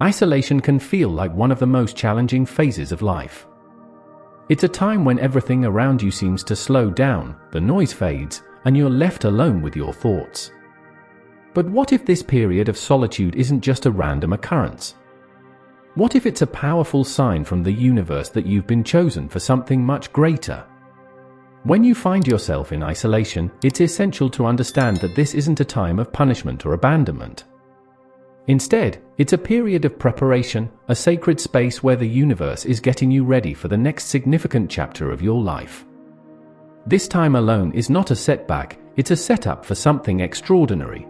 Isolation can feel like one of the most challenging phases of life. It's a time when everything around you seems to slow down, the noise fades, and you're left alone with your thoughts. But what if this period of solitude isn't just a random occurrence? What if it's a powerful sign from the universe that you've been chosen for something much greater? When you find yourself in isolation, it's essential to understand that this isn't a time of punishment or abandonment. Instead, it's a period of preparation, a sacred space where the universe is getting you ready for the next significant chapter of your life. This time alone is not a setback, it's a setup for something extraordinary.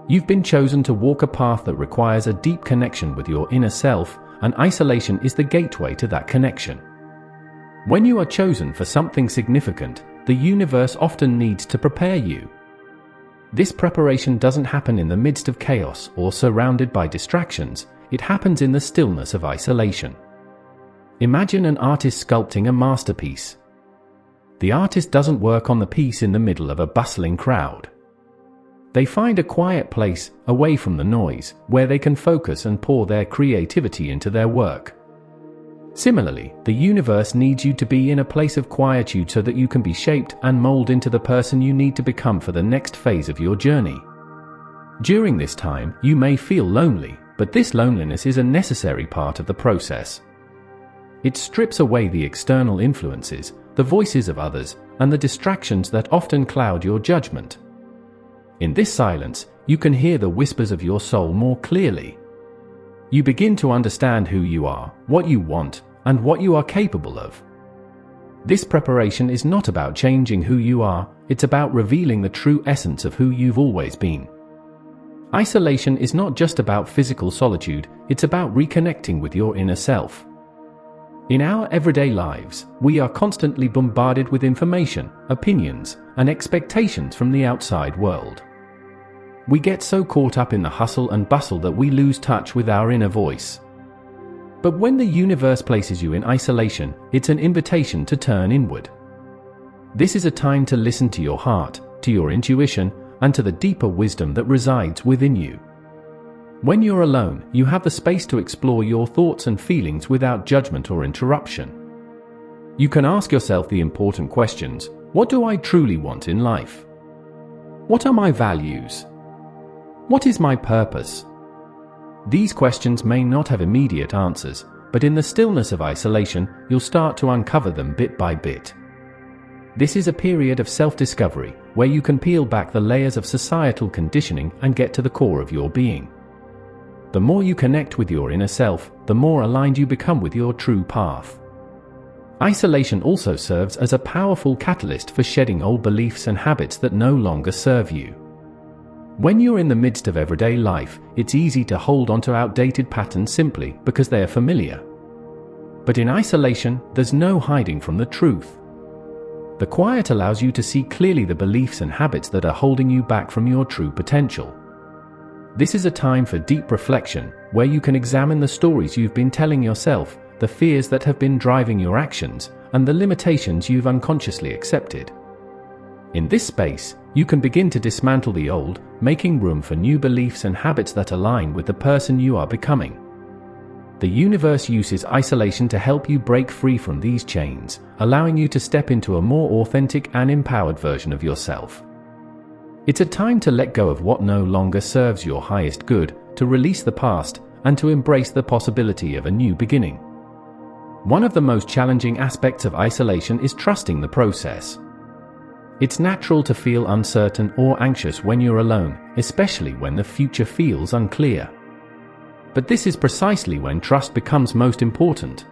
You've been chosen to walk a path that requires a deep connection with your inner self, and isolation is the gateway to that connection. When you are chosen for something significant, the universe often needs to prepare you. This preparation doesn't happen in the midst of chaos or surrounded by distractions, it happens in the stillness of isolation. Imagine an artist sculpting a masterpiece. The artist doesn't work on the piece in the middle of a bustling crowd. They find a quiet place, away from the noise, where they can focus and pour their creativity into their work. Similarly, the universe needs you to be in a place of quietude so that you can be shaped and molded into the person you need to become for the next phase of your journey. During this time, you may feel lonely, but this loneliness is a necessary part of the process. It strips away the external influences, the voices of others, and the distractions that often cloud your judgment. In this silence, you can hear the whispers of your soul more clearly. You begin to understand who you are, what you want, and what you are capable of. This preparation is not about changing who you are, it's about revealing the true essence of who you've always been. Isolation is not just about physical solitude, it's about reconnecting with your inner self. In our everyday lives, we are constantly bombarded with information, opinions, and expectations from the outside world. We get so caught up in the hustle and bustle that we lose touch with our inner voice. But when the universe places you in isolation, it's an invitation to turn inward. This is a time to listen to your heart, to your intuition, and to the deeper wisdom that resides within you. When you're alone, you have the space to explore your thoughts and feelings without judgment or interruption. You can ask yourself the important questions: what do I truly want in life? What are my values? What is my purpose? These questions may not have immediate answers, but in the stillness of isolation, you'll start to uncover them bit by bit. This is a period of self-discovery, where you can peel back the layers of societal conditioning and get to the core of your being. The more you connect with your inner self, the more aligned you become with your true path. Isolation also serves as a powerful catalyst for shedding old beliefs and habits that no longer serve you. When you're in the midst of everyday life, it's easy to hold onto outdated patterns simply because they are familiar. But in isolation, there's no hiding from the truth. The quiet allows you to see clearly the beliefs and habits that are holding you back from your true potential. This is a time for deep reflection, where you can examine the stories you've been telling yourself, the fears that have been driving your actions, and the limitations you've unconsciously accepted. In this space, you can begin to dismantle the old, making room for new beliefs and habits that align with the person you are becoming. The universe uses isolation to help you break free from these chains, allowing you to step into a more authentic and empowered version of yourself. It's a time to let go of what no longer serves your highest good, to release the past, and to embrace the possibility of a new beginning. One of the most challenging aspects of isolation is trusting the process. It's natural to feel uncertain or anxious when you're alone, especially when the future feels unclear. But this is precisely when trust becomes most important.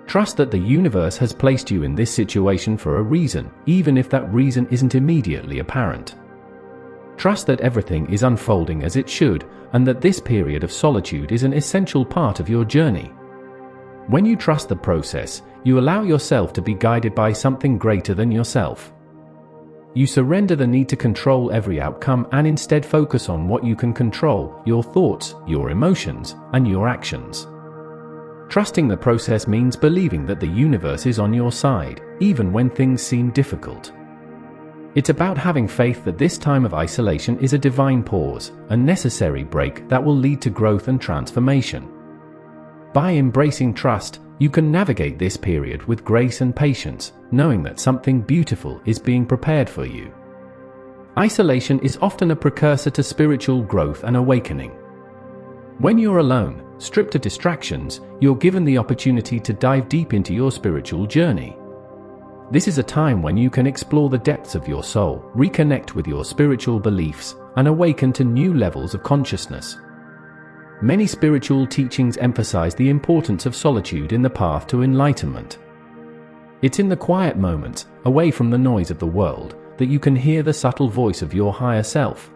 Trust that the universe has placed you in this situation for a reason, even if that reason isn't immediately apparent. Trust that everything is unfolding as it should, and that this period of solitude is an essential part of your journey. When you trust the process, you allow yourself to be guided by something greater than yourself. You surrender the need to control every outcome and instead focus on what you can control: your thoughts, your emotions, and your actions. Trusting the process means believing that the universe is on your side, even when things seem difficult. It's about having faith that this time of isolation is a divine pause, a necessary break that will lead to growth and transformation. By embracing trust, you can navigate this period with grace and patience, knowing that something beautiful is being prepared for you. Isolation is often a precursor to spiritual growth and awakening. When you're alone, stripped of distractions, you're given the opportunity to dive deep into your spiritual journey. This is a time when you can explore the depths of your soul, reconnect with your spiritual beliefs, and awaken to new levels of consciousness. Many spiritual teachings emphasize the importance of solitude in the path to enlightenment. It's in the quiet moments, away from the noise of the world, that you can hear the subtle voice of your higher self.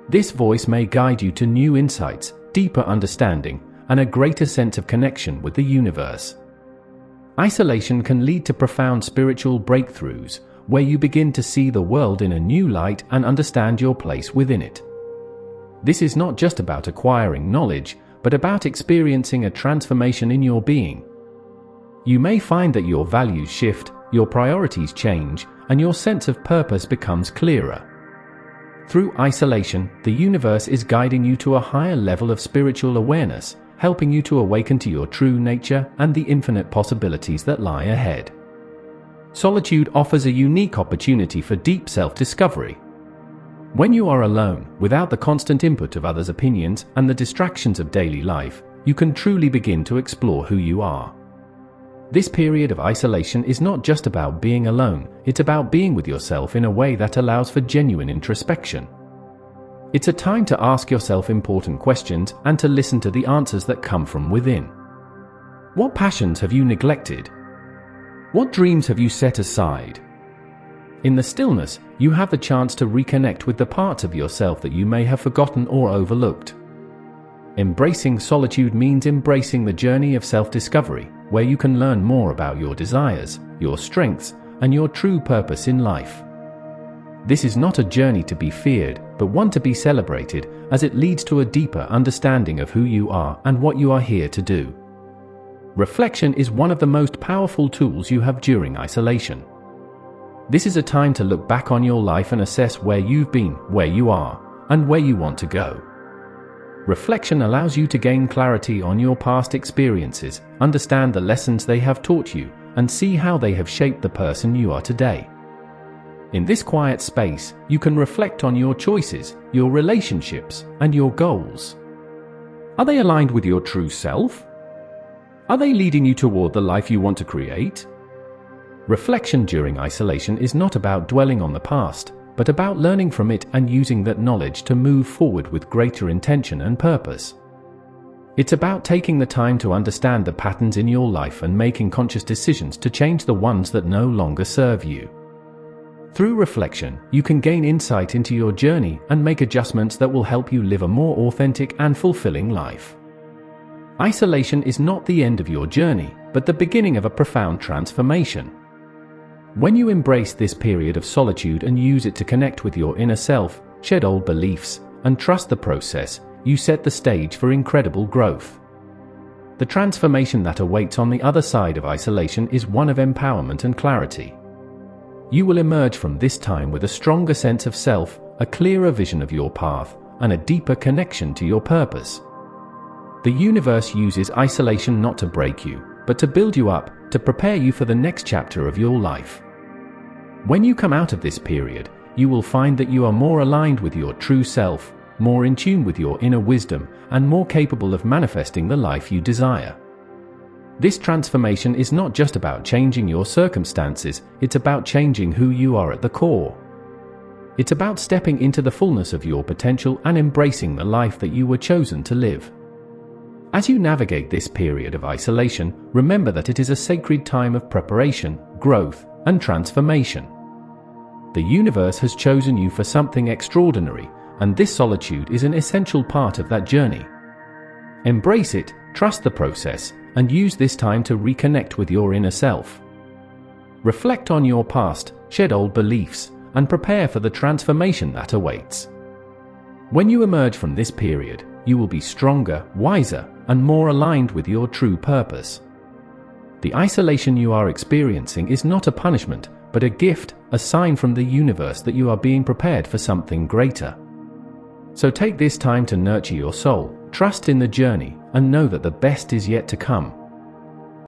This voice may guide you to new insights, deeper understanding, and a greater sense of connection with the universe. Isolation can lead to profound spiritual breakthroughs, where you begin to see the world in a new light and understand your place within it. This is not just about acquiring knowledge, but about experiencing a transformation in your being. You may find that your values shift, your priorities change, and your sense of purpose becomes clearer. Through isolation, the universe is guiding you to a higher level of spiritual awareness, helping you to awaken to your true nature and the infinite possibilities that lie ahead. Solitude offers a unique opportunity for deep self-discovery. When you are alone, without the constant input of others' opinions and the distractions of daily life, you can truly begin to explore who you are. This period of isolation is not just about being alone, it's about being with yourself in a way that allows for genuine introspection. It's a time to ask yourself important questions and to listen to the answers that come from within. What passions have you neglected? What dreams have you set aside? In the stillness, you have the chance to reconnect with the parts of yourself that you may have forgotten or overlooked. Embracing solitude means embracing the journey of self-discovery, where you can learn more about your desires, your strengths, and your true purpose in life. This is not a journey to be feared, but one to be celebrated, as it leads to a deeper understanding of who you are and what you are here to do. Reflection is one of the most powerful tools you have during isolation. This is a time to look back on your life and assess where you've been, where you are, and where you want to go. Reflection allows you to gain clarity on your past experiences, understand the lessons they have taught you, and see how they have shaped the person you are today. In this quiet space, you can reflect on your choices, your relationships, and your goals. Are they aligned with your true self? Are they leading you toward the life you want to create? Reflection during isolation is not about dwelling on the past, but about learning from it and using that knowledge to move forward with greater intention and purpose. It's about taking the time to understand the patterns in your life and making conscious decisions to change the ones that no longer serve you. Through reflection, you can gain insight into your journey and make adjustments that will help you live a more authentic and fulfilling life. Isolation is not the end of your journey, but the beginning of a profound transformation. When you embrace this period of solitude and use it to connect with your inner self, shed old beliefs, and trust the process, you set the stage for incredible growth. The transformation that awaits on the other side of isolation is one of empowerment and clarity. You will emerge from this time with a stronger sense of self, a clearer vision of your path, and a deeper connection to your purpose. The universe uses isolation not to break you, but to build you up, to prepare you for the next chapter of your life. When you come out of this period, you will find that you are more aligned with your true self, more in tune with your inner wisdom, and more capable of manifesting the life you desire. This transformation is not just about changing your circumstances, it's about changing who you are at the core. It's about stepping into the fullness of your potential and embracing the life that you were chosen to live. As you navigate this period of isolation, remember that it is a sacred time of preparation, growth, and transformation. The universe has chosen you for something extraordinary, and this solitude is an essential part of that journey. Embrace it, trust the process, and use this time to reconnect with your inner self. Reflect on your past, shed old beliefs, and prepare for the transformation that awaits. When you emerge from this period, you will be stronger, wiser, and more aligned with your true purpose. The isolation you are experiencing is not a punishment, but a gift, a sign from the universe that you are being prepared for something greater. So take this time to nurture your soul, trust in the journey, and know that the best is yet to come.